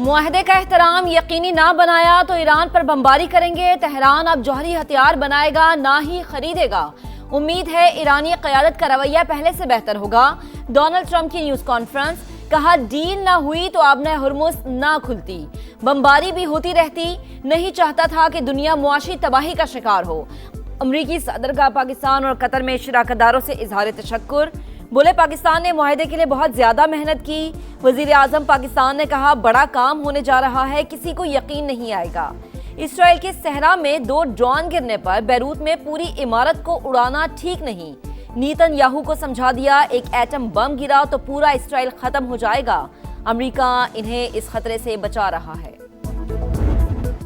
मुआहदे का एहतराम यकीनी ना बनाया तो ईरान पर बमबारी करेंगे। तेहरान अब जौहरी हथियार बनाएगा ना ही खरीदेगा। उम्मीद है ईरानी क़यादत का रवैया पहले से बेहतर होगा। डोनाल्ड ट्रंप की न्यूज़ कॉन्फ्रेंस, कहा डील ना हुई तो आबने हुर्मुज़ ना खुलती, बमबारी भी होती रहती। नहीं चाहता था कि दुनिया मुआशी तबाही का शिकार हो। अमरीकी सदर का पाकिस्तान और कतर में शराकतदारों से इजहार तशक्कुर। बोले पाकिस्तान ने मुआहदे के लिए बहुत ज्यादा मेहनत की। वजीर आजम पाकिस्तान ने कहा बड़ा काम होने जा रहा है, किसी को यकीन नहीं आएगा। इसराइल के सहरा में 2 ड्रोन गिरने पर बैरूत में पूरी इमारत को उड़ाना ठीक नहीं। नेतन्याहू को समझा दिया एक एटम बम गिरा तो पूरा इसराइल खत्म हो जाएगा। अमेरिका इन्हें इस खतरे से बचा रहा है।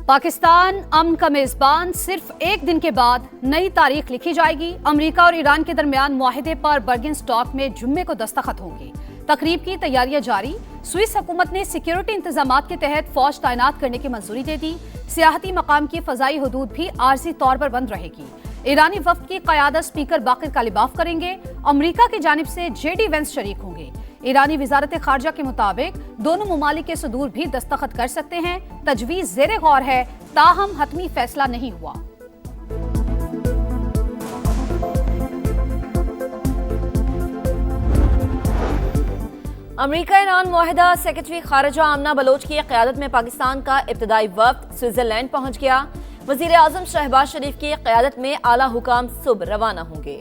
पाकिस्तान अमन का मेजबान, सिर्फ एक दिन के बाद नई तारीख लिखी जाएगी। अमेरिका और ईरान के दरमियान मुआहदे पर बर्गिनस्टॉक में जुम्मे को दस्तखत होंगे। तकरीब की तैयारियां जारी। स्विस हुकूमत ने सिक्योरिटी इंतजामात के तहत फौज तैनात करने की मंजूरी दे दी। सियाहती मकाम की फजाई हदूद भी आर्जी तौर पर बंद रहेगी। ईरानी वफ्द की क़यादत स्पीकर बाकिर कालिबाफ करेंगे। अमेरिका की जानिब से जेडी वेंस शरीक होंगे। ईरानी वजारत खारजा के मुताबिक दोनों ममालिक के सदूर भी दस्तखत कर सकते हैं। तजवीज़ ज़ेरे गौर है, ताहम हतमी फैसला नहीं हुआ। अमेरिका ईरान मुआहदा, सेक्रेटरी खारजा आमना बलोच की क़यादत में पाकिस्तान का इब्तदाई वफ्द स्विट्जरलैंड पहुंच गया। वज़ीर आज़म शहबाज शरीफ की क़यादत में आला हुकाम सुबह रवाना होंगे।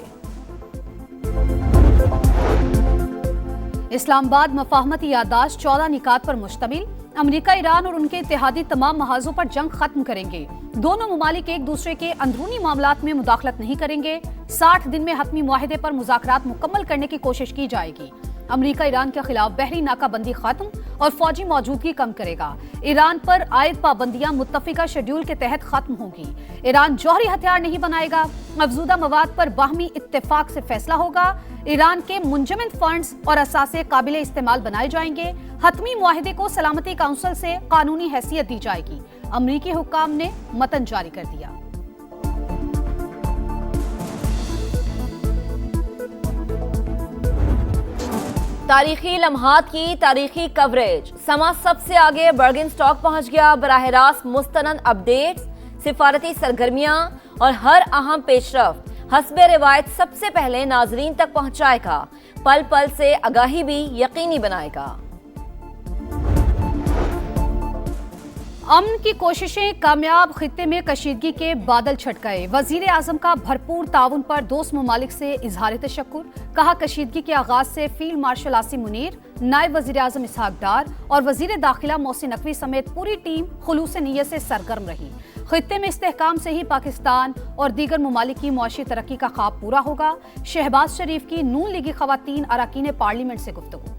इस्लामाबाद मफाहमती याददाश्त 14 निकात पर मुश्तमिल। अमेरिका, ईरान और उनके इत्तेहादी तमाम महाजों पर जंग खत्म करेंगे। दोनों ममालिक एक दूसरे के अंदरूनी मामलात में मुदाखलत नहीं करेंगे। 60 दिन में हतमी मुआहदे पर मुज़ाकरात मुकम्मल करने की कोशिश की जाएगी। अमेरिका ईरान के खिलाफ बहरी नाकाबंदी खत्म और फौजी मौजूदगी कम करेगा। ईरान पर आयद पाबंदियां मुत्तफिका शेड्यूल के तहत खत्म होंगी। ईरान जौहरी हथियार नहीं बनाएगा। अफजूदा मवाद पर बाहमी इत्तेफाक से फैसला होगा। ईरान के मुंजमद फंड्स और असासे काबिले इस्तेमाल बनाए जाएंगे। हतमी मुआहदे को सलामती काउंसिल से कानूनी हैसियत दी जाएगी। अमरीकी हुक्काम ने मतन जारी कर दिया। तारीखी लम्हात की तारीखी कवरेज। समा सबसे आगे बर्गिनस्टॉक पहुंच गया। बराह रास्त मुस्तनद अपडेट्स, सिफारती सरगर्मियां और हर अहम पेशरफ्त हस्बे रिवायत सबसे पहले नाजरीन तक पहुंचाएगा। पल पल से आगाही भी यकीनी बनाएगा। अमन की कोशिशें कामयाब, खित्ते में कशीदगी के बादल छट गए। वजीर आजम का भरपूर ताउन पर दोस्त ममालिक से इजहार तशक्कुर। कहा कशीदगी के आगाज से फील्ड मार्शल आसिम मुनीर, नायब वजीर आजम इसहाक डार और वजीर दाखिला मोहसिन नकवी समेत पूरी टीम खुलूस नीयत से सरगर्म रही। खित्ते में इस्तेहकाम से ही पाकिस्तान और दीगर ममालिक की मुआशी तरक्की का ख्वाब पूरा होगा। शहबाज शरीफ की नून लीगी खवातीन अरकान पार्लियामेंट से गुफ्तगू।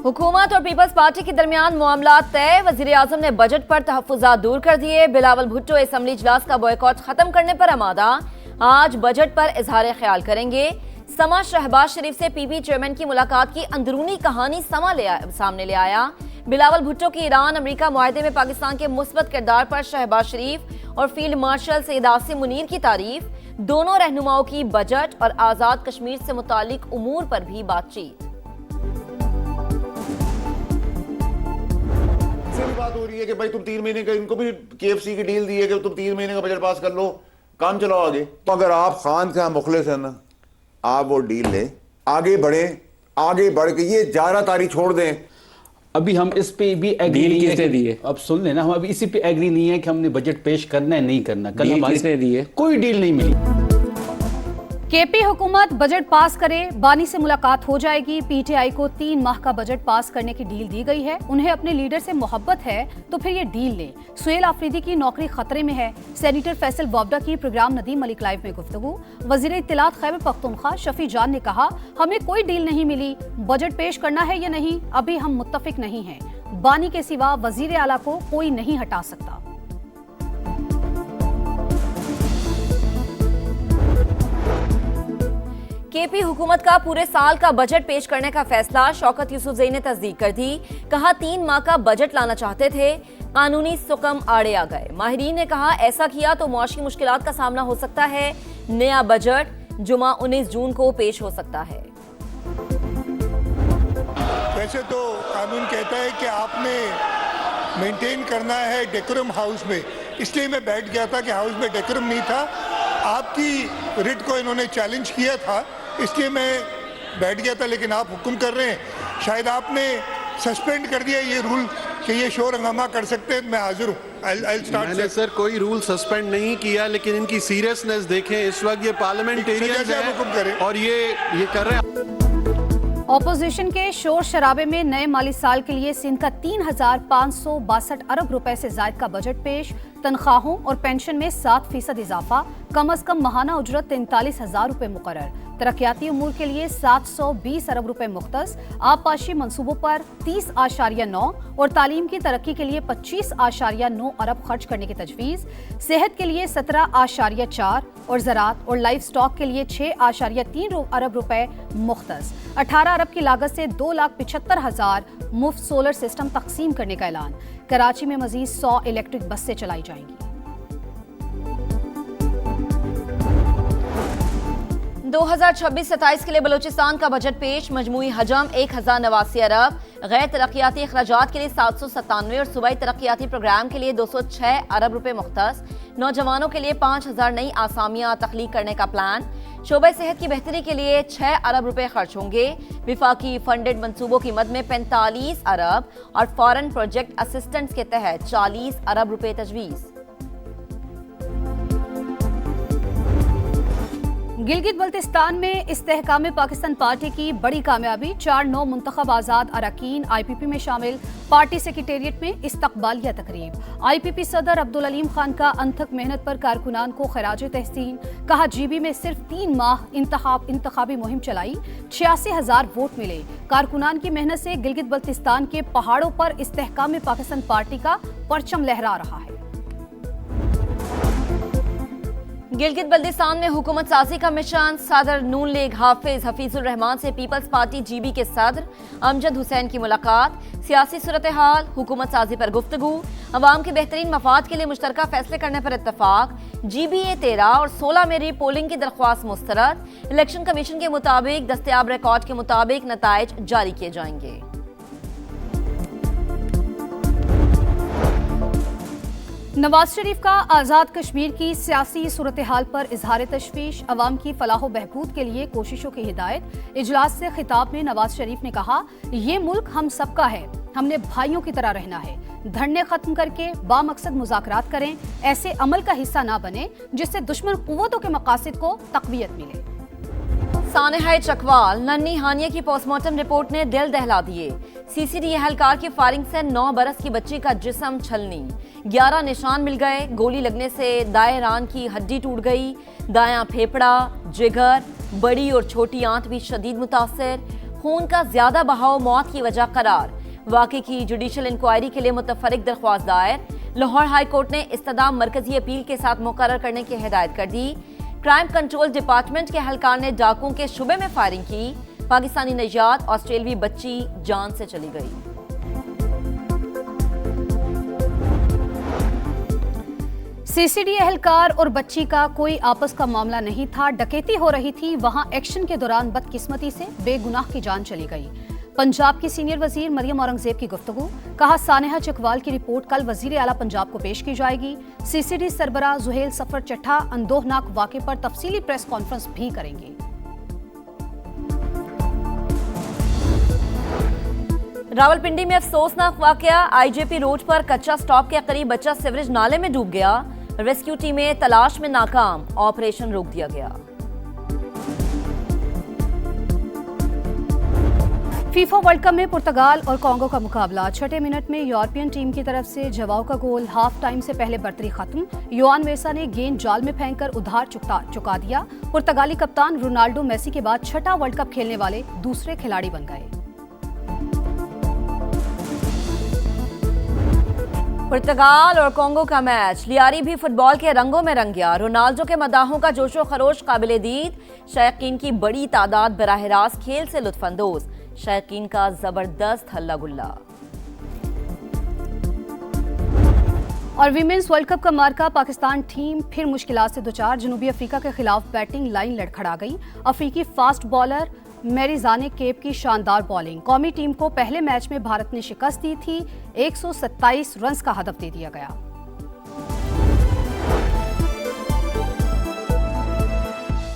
हुकूमत और पीपल्स पार्टी के दरमियान मामला तय। वजीर आजम ने बजट पर तहफ़्फ़ुज़ात दूर कर दिए। बिलावल भुट्टो असम्बली इजलास का बॉयकॉट खत्म करने पर आमादा। आज बजट पर इजहार ख्याल करेंगे। समा शहबाज शरीफ से पीपी चेयरमैन की मुलाकात की अंदरूनी कहानी सामने ले आया। बिलावल भुट्टो की ईरान अमेरिका मुआहदे में पाकिस्तान के मुस्बत किरदार पर शहबाज शरीफ और फील्ड मार्शल सैयद आसिम मुनीर की तारीफ। दोनों रहनुमाओं की बजट और आज़ाद कश्मीर से मुतालिक उमूर पर भी बातचीत। बात हो रही है कि भाई तुम 3 महीने का, इनको भी KFC की डील दी है कि तुम 3 महीने का बजट पास कर लो, काम चलाओ आगे। तो अगर आप खान का मुखलिस है ना, आप वो डील ले, आगे बढ़े, आगे बढ़ के ये 11 तारीख छोड़ दें। अभी हम इस पे भी एग्री नहीं है कि, अब सुन लेना, हम अभी इसी पे एग्री नहीं है कि हमने बजट पेश करना है नहीं करना। कल हमारी दी है कोई डील नहीं मिली। केपी हुकूमत बजट पास करे, बानी से मुलाकात हो जाएगी। पीटीआई को 3 माह का बजट पास करने की डील दी गई है। उन्हें अपने लीडर से मोहब्बत है तो फिर ये डील लें। सुहेल आफरीदी की नौकरी खतरे में है। सेनेटर फैसल वाबडा की प्रोग्राम नदीम मलिक लाइव में गुफ्तगू। वजीर इत्तलात खैबर पख्तूनख्वा शफी जान ने कहा हमें कोई डील नहीं मिली, बजट पेश करना है या नहीं अभी हम मुत्तफिक नहीं हैं। बानी के सिवा वजीर आला को कोई नहीं हटा सकता। केपी हुकूमत का पूरे साल का बजट पेश करने का फैसला शौकत यूसुफजई ने तस्दीक कर दी। कहा 3 माह का बजट लाना चाहते थे, कानूनी सुकम आड़े आ गए। माहिरीन ने कहा ऐसा किया तो मुआशी मुश्किलात का सामना हो सकता है। नया बजट जुमा 19 जून को पेश हो सकता है। वैसे तो कानून कहता है कि आपने मेंटेन करना है डेकोरम हाउस में, इसलिए मैं बैठ गया था कि हाउस में डेकोरम नहीं था। आपकी रिट को इन्होंने चैलेंज किया था, इसलिए मैं बैठ गया था, लेकिन आप हुक्म कर रहे हैं। शायद आपने सस्पेंड कर दिया ये रूल कि ये शोर हंगामा कर सकते हैं। मैं हाजिर हूँ। मैंने सर कोई रूल सस्पेंड नहीं किया, लेकिन इनकी सीरियसनेस देखें। इस वक्त ये पार्लियामेंटेरियंस हैं और ये कर रहे हैं। ऑपोजिशन के शोर शराबे में नए माली साल के लिए सिंध का 3,562 अरब रुपए से ज्यादा का बजट पेश। तनख्वाहों और पेंशन में 7% इजाफा। कम से कम माहाना उजरत 43,000 रुपए मुकर्रर। तरक्याती उमूर के लिए 720 अरब रुपए मुख्तस। आबपाशी मंसूबों पर 30.9 और तालीम की तरक्की के लिए 25.9 अरब खर्च करने की तजवीज़। सेहत के लिए 17.4 और ज़राअत और लाइफ स्टॉक के लिए 6.3 अरब रुपए मुख्तस। 18 अरब की लागत से 2,75,000 मुफ्त सोलर सिस्टम तकसीम करने का ऐलान। कराची में मजीद 100 इलेक्ट्रिक बसें चलाई जाएंगी। 2026-27 के लिए बलूचिस्तान का बजट पेश। मजमूई हजम 1,089 अरब। गैर तरक्याती अखराजात के लिए 797 और सूबाई तरक्याती प्रोग्राम के लिए 206 अरब रुपए मुख्तस। नौजवानों के लिए 5,000 नई आसामियां तख्लीक करने का प्लान। शोबे सेहत की बेहतरी के लिए 6 अरब रुपए खर्च होंगे। विफाकी फंडेड मंसूबों की मद में 45 अरब और फॉरेन प्रोजेक्ट असिस्टेंट्स के तहत 40 अरब रुपए तजवीज़। गिलगित बल्तिस्तान में इस्तेहकाम पाकिस्तान पार्टी की बड़ी कामयाबी। 4 नौ मुंतखब आज़ाद अरकान IPP में शामिल। पार्टी सेक्रेटेरिएट में इस्तकबालिया तकरीब। IPP सदर अब्दुल अलीम खान का अनथक मेहनत पर कारकुनान को खराज तहसीन। कहा GB में सिर्फ 3 माह इंतखाबी मुहिम चलाई, 86,000 वोट मिले। कारकुनान की मेहनत से गिलगित बल्तिस्तान के पहाड़ों पर इस्तेहकाम पाकिस्तान पार्टी का परचम लहरा रहा है। गिलगित बल्तिस्तान में हुकूमत साजी का मिशन। सदर नून लीग हफीजुर रहमान से पीपल्स पार्टी GB के सदर अमजद हुसैन की मुलाकात। सियासी सूरत हाल, हुकूमत साजी पर गुफ्तगू। अवाम के बेहतरीन मफाद के लिए मुश्तरका फैसले करने पर इत्तफाक। GBA 13 और 16 में री पोलिंग की दरख्वास्त मुस्तरद। इलेक्शन कमीशन के मुताबिक दस्तयाब रिकॉर्ड के मुताबिक नताइज जारी किए जाएंगे। नवाज शरीफ का आज़ाद कश्मीर की सियासी सूरत हाल पर इजहार तशवीश। अवाम की फलाह बहबूद के लिए कोशिशों की हिदायत। इजलास से खिताब में नवाज शरीफ ने कहा, ये मुल्क हम सबका है, हमने भाइयों की तरह रहना है। धरने खत्म करके बामकसद मुज़ाकरात करें, ऐसे अमल का हिस्सा ना बने जिससे दुश्मन कुव्वतों के मकासद को तक़वियत मिले। सानेहा चकवाल, नन्ही हानिया की पोस्टमार्टम रिपोर्ट ने दिल दहला दिए। CCD एहलकार की फायरिंग से 9 बरस की बच्ची का जिस्म छलनी। 11 निशान मिल गए। गोली लगने से दाएं रान की हड्डी टूट गई। दायां फेफड़ा, जिगर, बड़ी और छोटी आंत भी शदीद मुतासर। खून का ज्यादा बहाव मौत की वजह करार। वाक़े की जुडिशल इंक्वायरी के लिए मुतफरिक दरख्वास्त दायर। लाहौर हाई कोर्ट ने इस्तदाम मरकजी अपील के साथ मुकर्रर करने की हिदायत कर दी। क्राइम कंट्रोल डिपार्टमेंट के एहलकार ने डाकुओं के शुबे में फायरिंग की। पाकिस्तानी नजात ऑस्ट्रेलवी बच्ची जान से चली गई। CCD एहलकार और बच्ची का कोई आपस का मामला नहीं था। डकैती हो रही थी, वहां एक्शन के दौरान बदकिस्मती से बेगुनाह की जान चली गई। पंजाब की सीनियर वजीर मरियम औरंगजेब की गुफ्तगू। कहा, सानेहा चकवाल की रिपोर्ट कल वजीर आला पंजाब को पेश की जाएगी। CCD सरबराह जुहेल सफर चट्ठा अंदोहनाक वाक़े पर तफसीली प्रेस कॉन्फ्रेंस भी करेंगे। रावलपिंडी में अफसोसनाक वाकया। IJP रोड पर कच्चा स्टॉप के करीब बच्चा सीवरेज नाले में डूब गया। रेस्क्यू टीमें तलाश में नाकाम। ऑपरेशन रोक दिया गया। फीफा वर्ल्ड कप में पुर्तगाल और कांगो का मुकाबला। 6 मिनट में यूरोपियन टीम की तरफ से जवाब का गोल। हाफ टाइम से पहले बर्तरी खत्म। योआन वेसा ने गेंद जाल में फेंककर उधार चुका दिया। पुर्तगाली कप्तान रोनाल्डो मेसी के बाद 6वां वर्ल्ड कप खेलने वाले दूसरे खिलाड़ी बन गए। पुर्तगाल और कांगो का मैच। लियारी भी फुटबॉल के रंगों में रंग गया। रोनाल्डो के मदाहों का जोशो खरोश काबिले दीद। शायकीन की बड़ी तादाद बराह रास्त खेल से लुत्फानंदोज। शायकीन का जबरदस्त हल्ला गुल्ला। और विमेंस वर्ल्ड कप का मार्का। पाकिस्तान टीम फिर मुश्किलात से 2-4। जनूबी अफ्रीका के खिलाफ बैटिंग लाइन लड़खड़ा गई। अफ्रीकी फास्ट बॉलर मैरिजाने केप की शानदार बॉलिंग। कौमी टीम को पहले मैच में भारत ने शिकस्त दी थी, 127 रन्स का हदफ दे दिया गया।